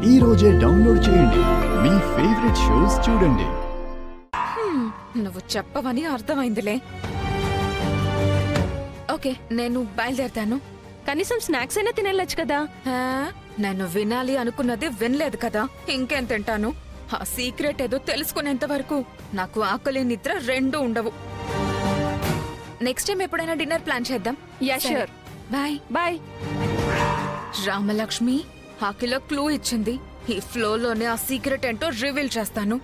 ఈ రోజే డౌన్లోడ్ చేయండి. మీ ఫేవరెట్ షోస్ చూడండి. నువ్వు చెప్పవని అర్థమైందిలే. ఓకే, నేను బయలుదేరతాను. కనీసం స్నాక్స్ అయినా తినెళ్ళొచ్చు కదా. నేను వినాలి అనుకున్నది వినలేదు కదా, ఇంకేం తింటాను? ఆ సీక్రెట్ ఏదో తెలుసుకునేంత వరకు నాకు ఆకలి నిద్ర రెండూ ఉండవు. నెక్స్ట్ టైం ఎప్పుడైనా డిన్నర్ ప్లాన్ చేద్దాం. Yeah sure. Bye bye. Ramalakshmi హాకిలో క్లూ ఇచ్చింది. ఈ ఫ్లోలోనే ఆ సీక్రెట్ ఏంటో రివీల్ చేస్తాను.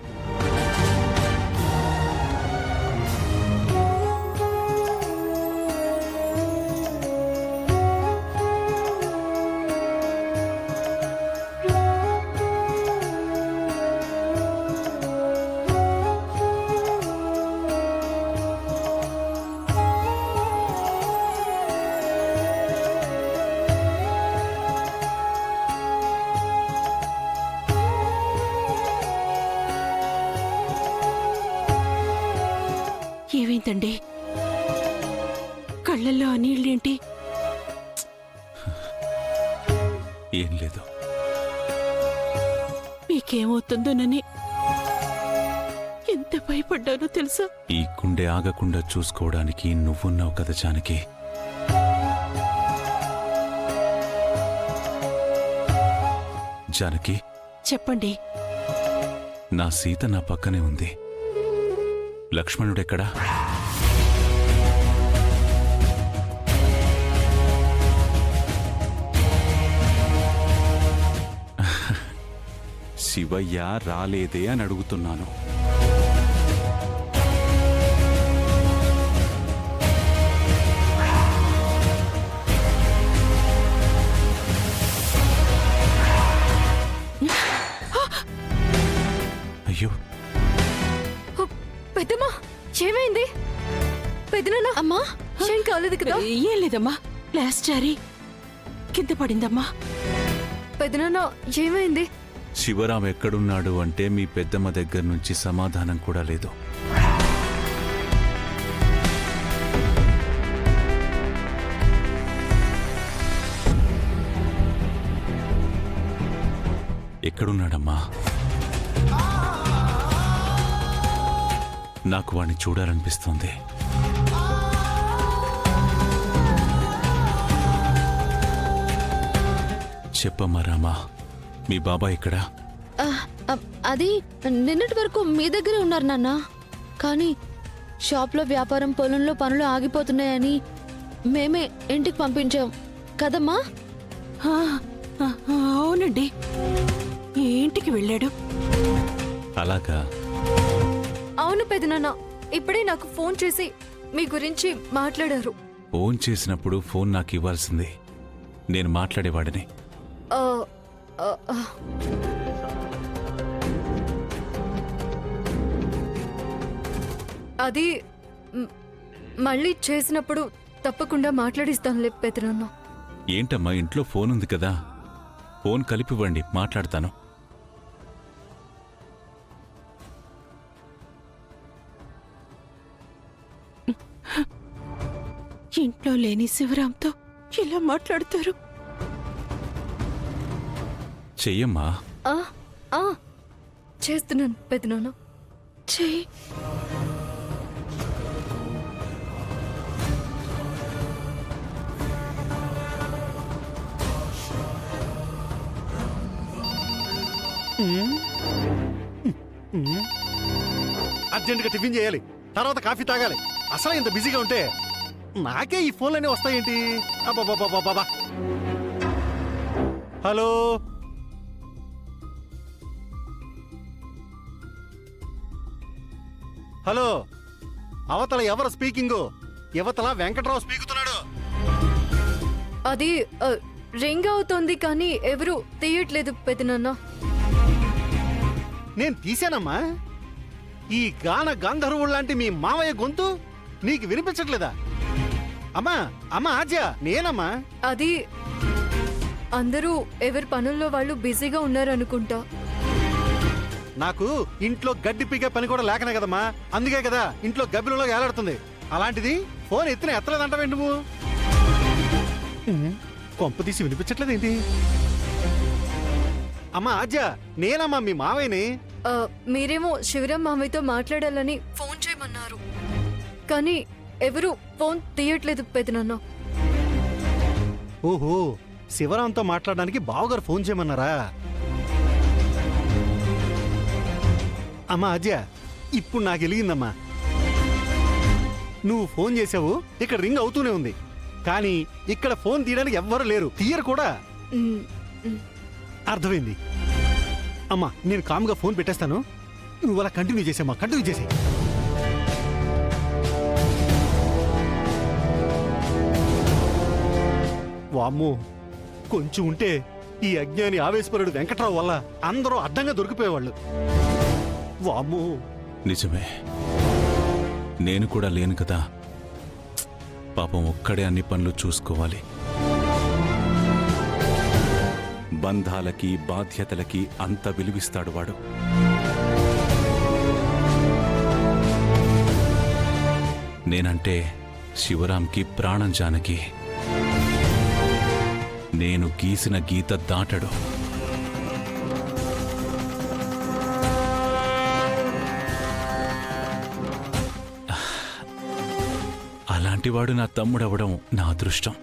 ఏమైందండి? కళ్ళల్లో ఆ నీళ్ళేంటి? ఏం లేదు. మీకేమవుతుందోనని ఎంత భయపడ్డానో తెలుసా? ఈ గుండె ఆగకుండా చూసుకోవడానికి నువ్వున్నావు కదా జానకి. జానకి, చెప్పండి. నా సీత నా పక్కనే ఉంది. లక్ష్మణుడెక్కడా? శివయ్య రాలేదే అని అడుగుతున్నాను. అయ్యో, పెద్దమ్మా, ఏమైంది? పెద్దనా? అమ్మా, ఏం కాలేదు కదా? ఏం లేదమ్మా, గ్లాస్ జారి కింద పడిందమ్మా. పెద్దనా, ఏమైంది? శివరాం ఎక్కడున్నాడు అంటే మీ పెద్దమ్మ దగ్గర నుంచి సమాధానం కూడా లేదు. ఎక్కడున్నాడమ్మా? నాకు వాణ్ణి చూడాలనిపిస్తుంది. చెప్పమ్మా రామా, మీ బాబాయ్ ఎక్కడా? అది నిన్నటి వరకు మీ దగ్గరే ఉన్నారు నాన్న. కానీ షాప్లో వ్యాపారం, పొలంలో పనులు ఆగిపోతున్నాయని మేమే ఇంటికి పంపించాం కదమ్మా. అవునండి, ఇంటికి వెళ్ళాడు. అలాగా? అవును పెదనాన్న, ఇప్పుడే నాకు ఫోన్ చేసి మీ గురించి మాట్లాడారు. ఫోన్ చేసినప్పుడు ఫోన్ నాకు ఇవ్వాల్సింది. నేను మాట్లాడేవాడిని. అది మళ్ళీ చేసినప్పుడు తప్పకుండా మాట్లాడిస్తానులే పెదనాన్న. ఏంటమ్మా, ఇంట్లో ఫోన్ ఉంది కదా, ఫోన్ కలిపివ్వండి, మాట్లాడతాను. ఇంట్లో లేని శివరాంతో ఇలా మాట్లాడతారు? చెయ్యమ్మా. చేస్తున్నాను పెదనాన్న, చెయ్యి. అర్జెంటుగా టిఫిన్ చేయాలి, తర్వాత కాఫీ తాగాలి. అసలు ఇంత బిజీగా ఉంటే నాకే ఈ ఫోన్లన్నీ వస్తాయేంటి? అబ్బాబాబాబాబా. హలో, హలో, అవతల ఎవరు స్పీకింగు? యువతల వెంకట్రావు స్పీకుతున్నాడు. అది రింగ్ అవుతోంది కానీ ఎవరు తీయట్లేదు పెదనాన్న. నేను తీశానమ్మా. ఈ గాన గంధర్వుడు లాంటి మీ మావయ్య గొంతు నీకు వినిపించట్లేదా? అమ్మా, అమ్మా ఆజ్య, నేనమ్మా. అది అందరూ ఎవరి పనుల్లో వాళ్ళు బిజీగా ఉన్నారనుకుంటా. నాకు ఇంట్లో గడ్డి పీకే పని కూడా లేకనే కదమ్మా, అందుకే కదా ఇంట్లో గబ్బిలో ఏలాడుతుంది. అలాంటిది ఫోన్ ఎత్తలేదంటావేంటి నువ్వు? కొంప తీసి వినిపించట్లేదేంటి? అమ్మా ఆద్య, నేనమ్మా మీ మావయ్యని. మీరేమో శివరాం మామయ్యతో మాట్లాడాలని ఫోన్ చేయమన్నారు, కానీ ఎవరు ఫోన్ తీయట్లేదు పెదనాన్న. ఓహో, శివరాంతో మాట్లాడడానికి బావగారు ఫోన్ చేయమన్నారా? అమ్మా ఆద్య, ఇప్పుడు నాకు వెలిగిందమ్మా. నువ్వు ఫోన్ చేసావు, ఇక్కడ రింగ్ అవుతూనే ఉంది, కానీ ఇక్కడ ఫోన్ తీయడానికి ఎవ్వరు లేరు, తీయరు కూడా. మ్, మ్. అర్థమైంది. అమ్మా, నేను కామ్గా ఫోన్ పెట్టేస్తాను, నువ్వు అలా కంటిన్యూ చేసేమ్మా, కంటిన్యూ చేసే. వామ్మో, కొంచెం ఉంటే ఈ అజ్ఞాని ఆవేశపరుడు వెంకట్రావు వల్ల అందరూ అడ్డంగా దొరికిపోయేవాళ్ళు. వామ్మో. నిజమే, నేను కూడా లేను కదా. పాపం ఒక్కడే అన్ని పనులు చూసుకోవాలి. బంధాలకి బాధ్యతలకి అంత విలువిస్తాడు వాడు. నేనంటే శివరాంకి ప్రాణం జానకి. నేను గీసిన గీత దాటడు. అలాంటివాడు నా తమ్ముడవడం నా అదృష్టం.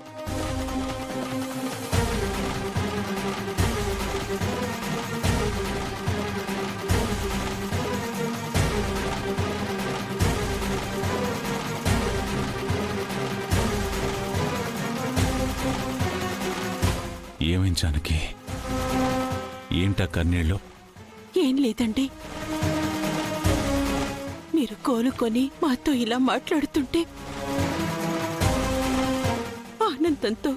ఏమేం జానకి, ఏంటా కన్నీళ్ళు? ఏం లేదండి, మీరు కోలుకొని మాతో ఇలా మాట్లాడుతుంటే ఆనందంతో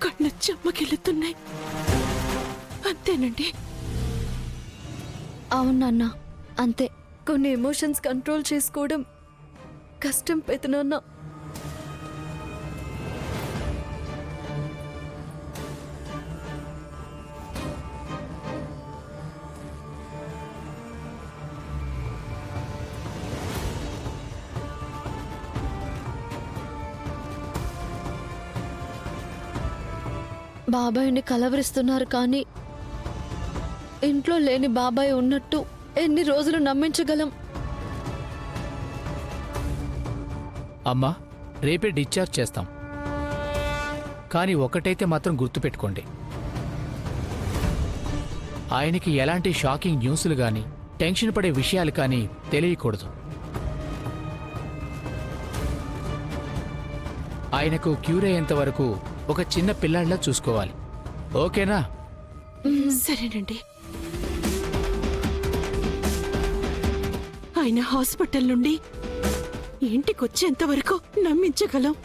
కళ్ళు చెమ్మగిల్లుతున్నాయి. అంతేనండి. అవును నాన్న, అంతే. కొన్ని ఎమోషన్స్ కంట్రోల్ చేసుకోవడం కష్టం పెదనాన్న. బాబాయ్ని కలవరిస్తున్నారు, కానీ ఇంట్లో లేని బాబాయ్ ఉన్నట్టు ఎన్ని రోజులు నమ్మించగలం? అమ్మా, రేపే డిశ్చార్జ్ చేస్తాం. కానీ ఒకటైతే మాత్రం గుర్తుపెట్టుకోండి, ఆయనకి ఎలాంటి షాకింగ్ న్యూస్లు కానీ టెన్షన్ పడే విషయాలు కానీ తెలియకూడదు. ఆయనకు క్యూర్ అయ్యేంత వరకు ఒక చిన్న పిల్లాడిలా చూసుకోవాలి. ఓకేనా? సరేనండి. ఆయన హాస్పిటల్ నుండి ఇంటికొచ్చేంత వరకు నమ్మించగలం.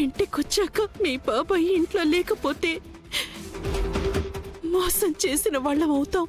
ఇంటికొచ్చాక మీ బాబాయ్ ఇంట్లో లేకపోతే మోసం చేసిన వాళ్ళం అవుతాం.